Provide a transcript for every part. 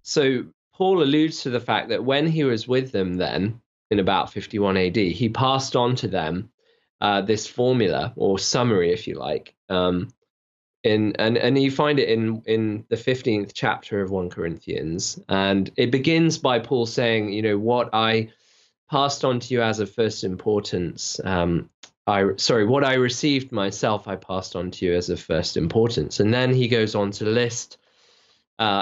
So Paul alludes to the fact that when he was with them then, in about 51 AD, he passed on to them this formula or summary, if you like. And you find it in the 15th chapter of 1 Corinthians. And it begins by Paul saying, what I passed on to you as of first importance, what I received myself, I passed on to you as of first importance. And then he goes on to list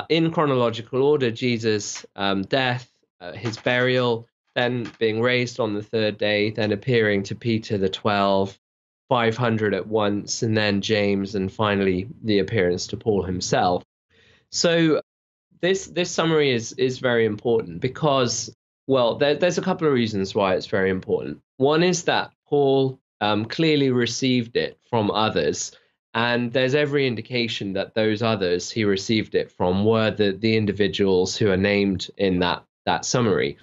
in chronological order Jesus' death, his burial, then being raised on the third day, then appearing to Peter, the 12, 500 at once, and then James, and finally the appearance to Paul himself. So this summary is very important because, well, there's a couple of reasons why it's very important. One is that Paul clearly received it from others, and there's every indication that those others he received it from were the individuals who are named in that summary.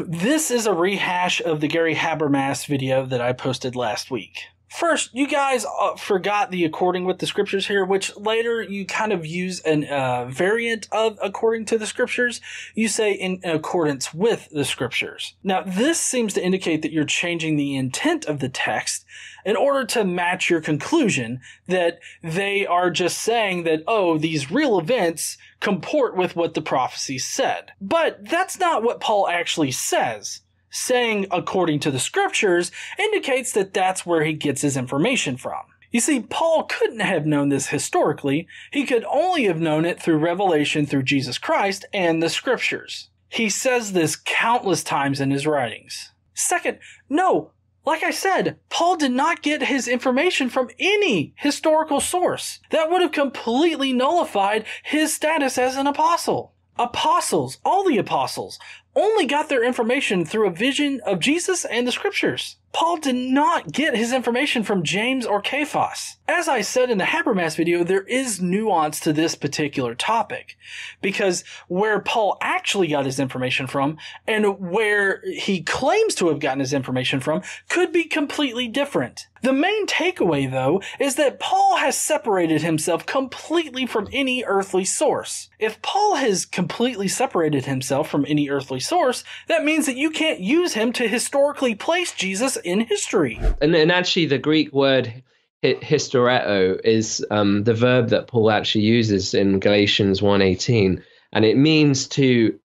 This is a rehash of the Gary Habermas video that I posted last week. First, you guys forgot the according with the scriptures here, which later you kind of use a variant of according to the scriptures. You say in accordance with the scriptures. Now, this seems to indicate that you're changing the intent of the text in order to match your conclusion that they are just saying that, oh, these real events comport with what the prophecy said. But that's not what Paul actually says. Saying according to the scriptures indicates that that's where he gets his information from. You see, Paul couldn't have known this historically. He could only have known it through revelation through Jesus Christ and the scriptures. He says this countless times in his writings. Second, no, like I said, Paul did not get his information from any historical source. That would have completely nullified his status as an apostle. Apostles, all the apostles, only got their information through a vision of Jesus and the scriptures. Paul did not get his information from James or Cephas. As I said in the Habermas video, there is nuance to this particular topic, because where Paul actually got his information from and where he claims to have gotten his information from could be completely different. The main takeaway, though, is that Paul has separated himself completely from any earthly source. If Paul has completely separated himself from any earthly source, that means that you can't use him to historically place Jesus in history. And actually the Greek word historeo is the verb that Paul actually uses in Galatians 1:18, and it means to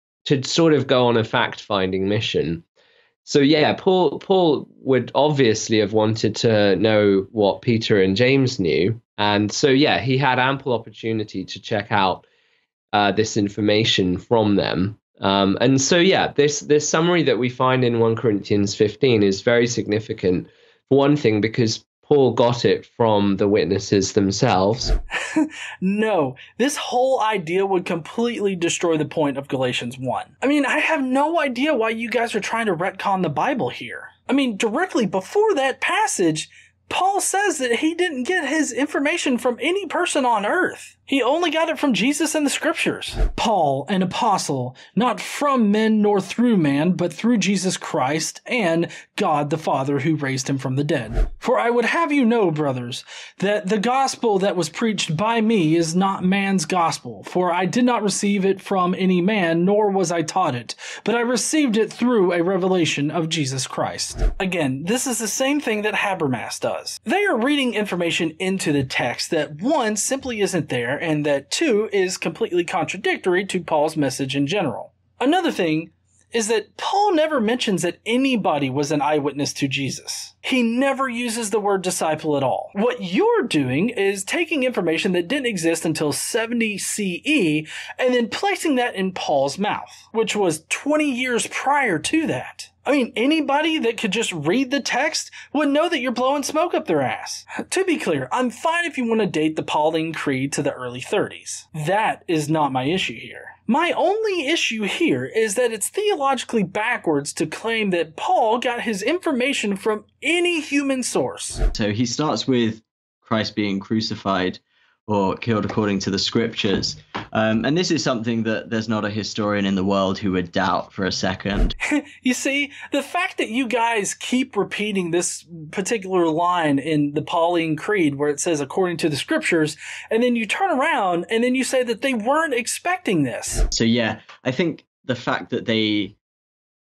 sort of go on a fact-finding mission. So yeah, Paul would obviously have wanted to know what Peter and James knew, and so yeah, he had ample opportunity to check out this information from them. And so, yeah, this summary that we find in 1 Corinthians 15 is very significant, for one thing, because Paul got it from the witnesses themselves. No, this whole idea would completely destroy the point of Galatians 1. I mean, I have no idea why you guys are trying to retcon the Bible here. I mean, directly before that passage, Paul says that he didn't get his information from any person on earth. He only got it from Jesus and the scriptures. Paul, an apostle, not from men nor through man, but through Jesus Christ and God the Father who raised him from the dead. For I would have you know, brothers, that the gospel that was preached by me is not man's gospel. For I did not receive it from any man, nor was I taught it, but I received it through a revelation of Jesus Christ. Again, this is the same thing that Habermas does. They are reading information into the text that, one, simply isn't there, and that, two, is completely contradictory to Paul's message in general. Another thing is that Paul never mentions that anybody was an eyewitness to Jesus. He never uses the word disciple at all. What you're doing is taking information that didn't exist until 70 CE and then placing that in Paul's mouth, which was 20 years prior to that. I mean, anybody that could just read the text would know that you're blowing smoke up their ass. To be clear, I'm fine if you want to date the Pauline Creed to the early 30s. That is not my issue here. My only issue here is that it's theologically backwards to claim that Paul got his information from any human source. So he starts with Christ being crucified or killed according to the scriptures. And this is something that there's not a historian in the world who would doubt for a second. You see, the fact that you guys keep repeating this particular line in the Pauline Creed where it says according to the scriptures, and then you turn around and then you say that they weren't expecting this. So yeah, I think the fact that they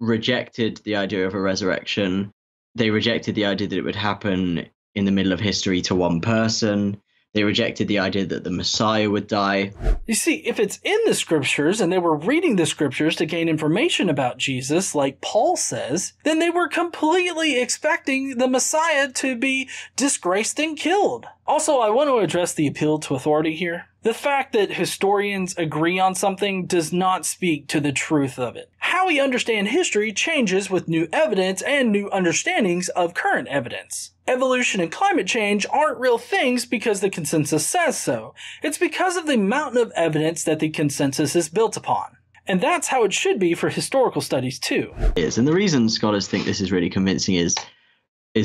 rejected the idea of a resurrection, they rejected the idea that it would happen in the middle of history to one person. They rejected the idea that the Messiah would die. You see, if it's in the scriptures and they were reading the scriptures to gain information about Jesus, like Paul says, then they were completely expecting the Messiah to be disgraced and killed. Also, I want to address the appeal to authority here. The fact that historians agree on something does not speak to the truth of it. How we understand history changes with new evidence and new understandings of current evidence. Evolution and climate change aren't real things because the consensus says so. It's because of the mountain of evidence that the consensus is built upon. And that's how it should be for historical studies too. And the reason scholars think this is really convincing is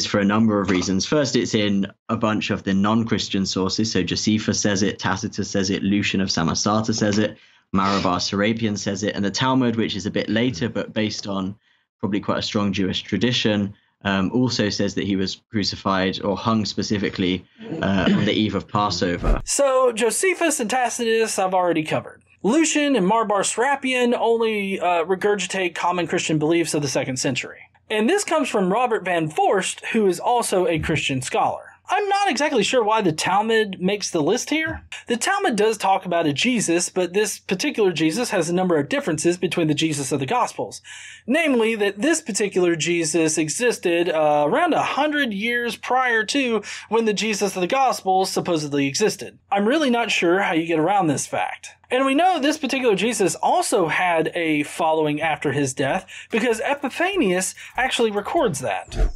for a number of reasons. First, it's in a bunch of the non-Christian sources. So Josephus says it, Tacitus says it, Lucian of Samosata says it, Marabar Serapion says it, and the Talmud, which is a bit later but based on probably quite a strong Jewish tradition, also says that he was crucified or hung specifically on the eve of Passover. So Josephus and Tacitus I've already covered. Lucian and Marabar Serapion only regurgitate common Christian beliefs of the 2nd century. And this comes from Robert Van Voorst, who is also a Christian scholar. I'm not exactly sure why the Talmud makes the list here. The Talmud does talk about a Jesus, but this particular Jesus has a number of differences between the Jesus of the Gospels. Namely, that this particular Jesus existed around 100 years prior to when the Jesus of the Gospels supposedly existed. I'm really not sure how you get around this fact. And we know this particular Jesus also had a following after his death because Epiphanius actually records that.